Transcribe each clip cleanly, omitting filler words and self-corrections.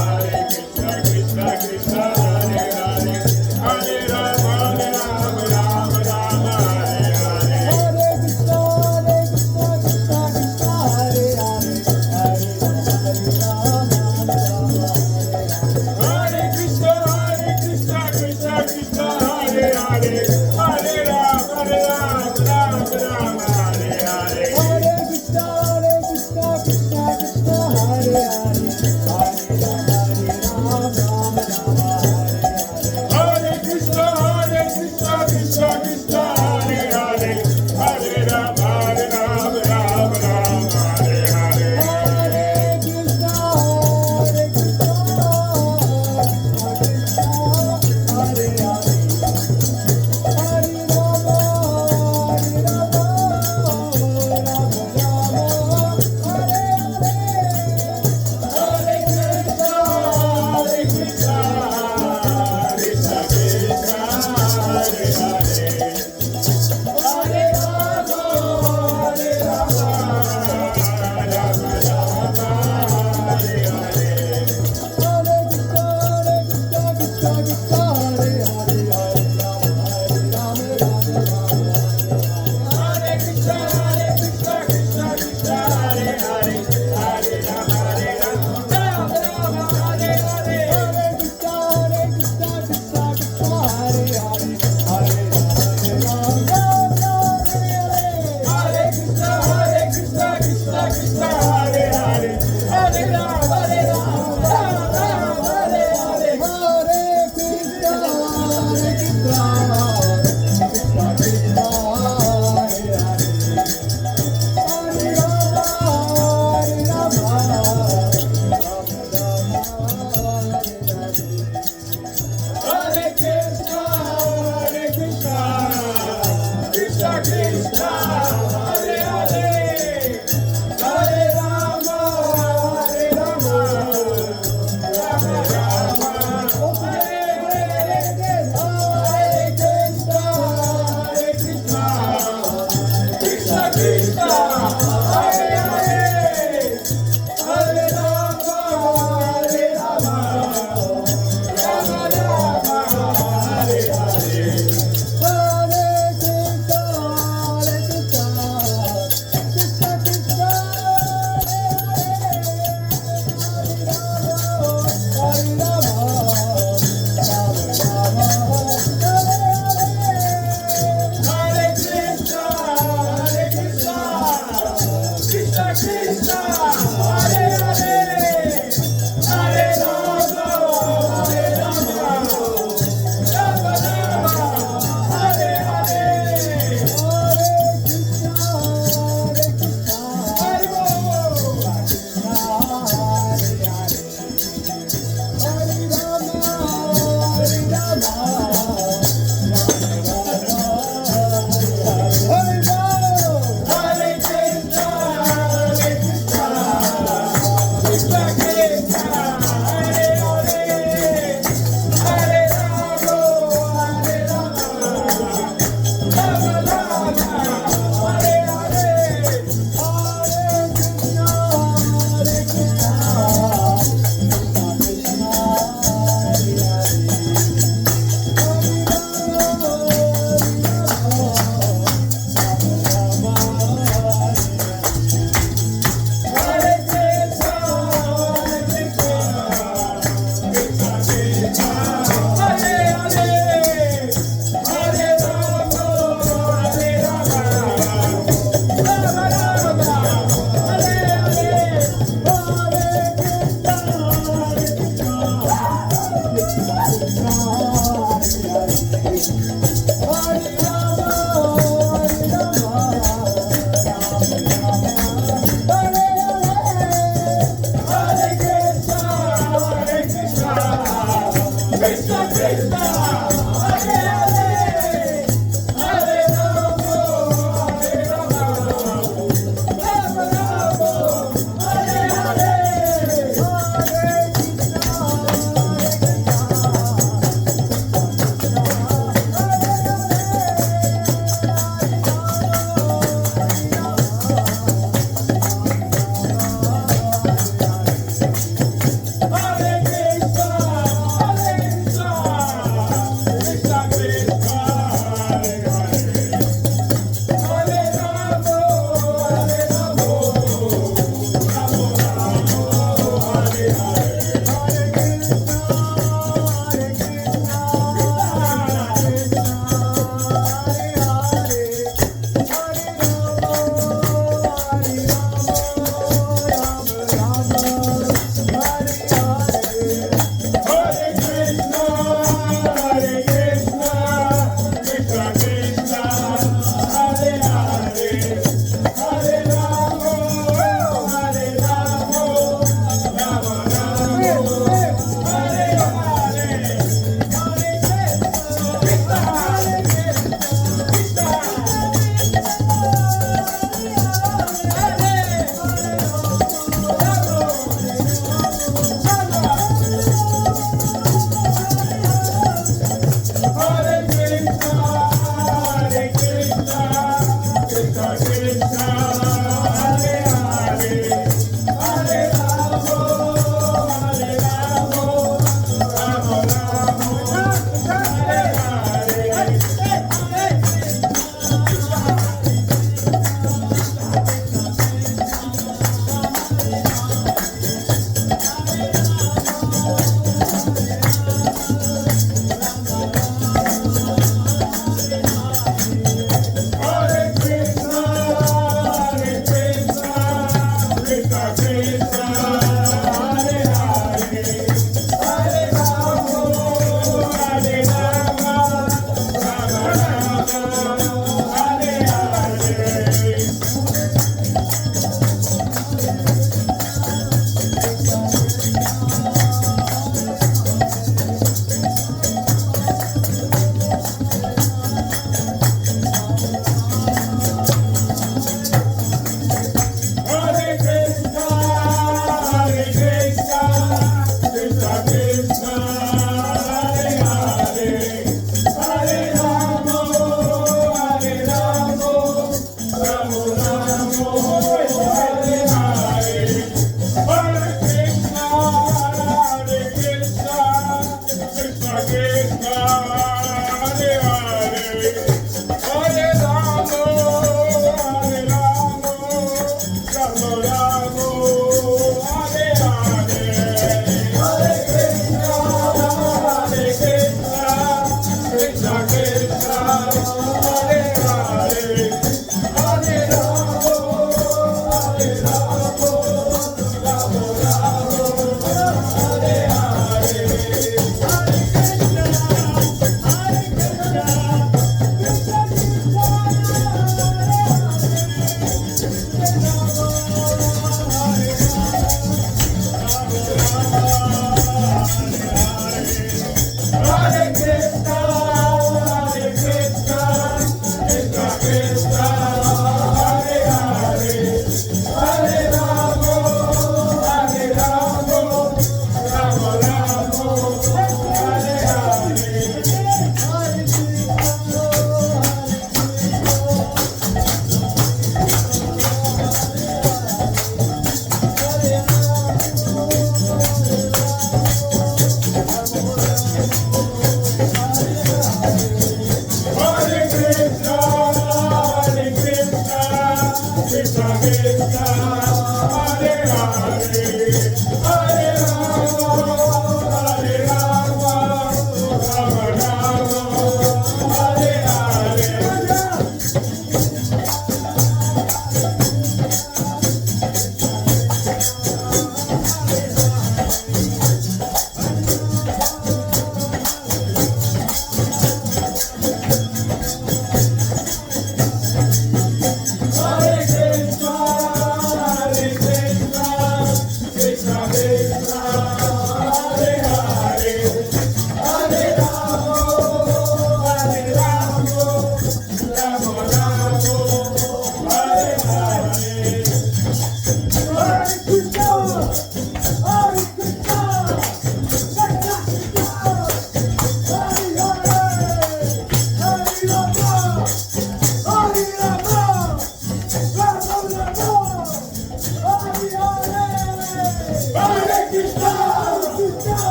Hare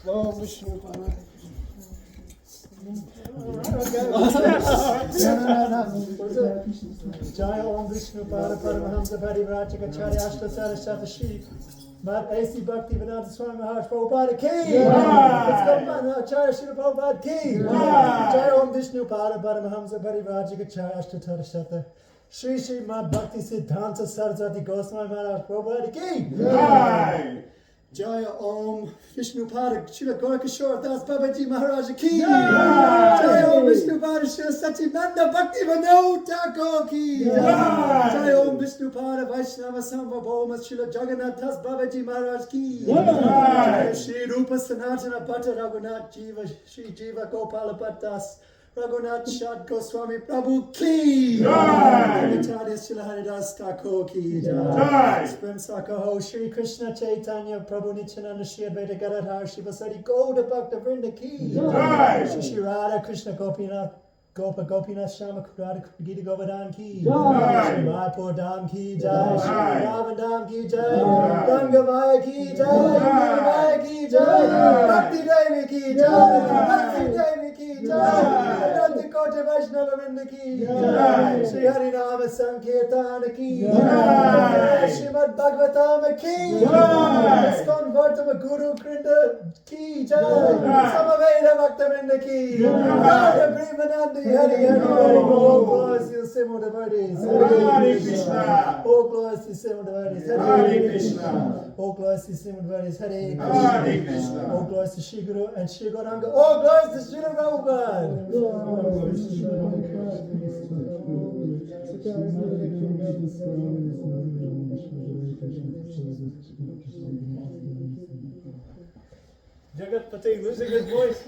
ओम विष्णु पाद Jai Om Vishnu Pada Paramahamsa Parivrajakacharya Ashtasara Shatashi Mat A.C. Bhaktivedanta Swami Maharaj Prabhupada Ki! Let's go man, Acharya Shri Prabhupada Ki! Jai Om Vishnu Pada Paramahamsa Parivrajakacharya Ashtasara Shatashi Shri Shri Mat Bhakti Siddhanta Saraswati Goswami Maharaj Prabhupada Ki! Jaya Om Vishnu Pada Srila Gaurkishore Das Babaji Maharaj Ki! Jaya Om Vishnu Pada Srila Satchidananda Bhakti Vinod Thakur Ki! Jaya Om Vishnu Pada Vaishnava Samvabhoma Srila Jagannath Das Babaji Maharaj Ki! Jaya Shri Rupa Sanatana Bhatta Raghunath Jiva Shri Jiva Gopala Bhattas Raghunath Shad Goswami Prabhu Ki! Acharya Srila Haridas Thakur Ki! Prem Sakaho Shri Krishna Chaitanya Prabhu Nityananda Shri Advaita Gadadhar Shivasari Gauda Bhakta Vrinda Ki! Shri Shri Radha Krishna Gopinath Gopa Gopinath Shama Radha Gita Govardhan Ki! Shri Mayapur Dham Ki Jai! Shri Vrindavan Dham Ki Jai! Gangavaya Ki Jai! Gangavaya Ki Jai! Bhakti Devi Ki Jai! Bhakti Devi Ki Jai! Adanta Kota Vaishnava Vrinda Ki Jai! Shri Harinama Sankirtana Ki Jai! Srimad Bhagavatam Ki Jai! Iskon Vartama Guru Krinda Ki Jai! Samaveda Bhakta Vrinda Ki Jai! Premanandi Hari Hari Oh glories to the Simo devotees Hare Krishna Oh glories to the Simo devotees Hare Krishna Oh glories to the Simo devotees Hare Krishna Oh glories to Shri Guru and Shri Gauranga Oh glories to Shri Prabhupada Jagat Pati losing his voice.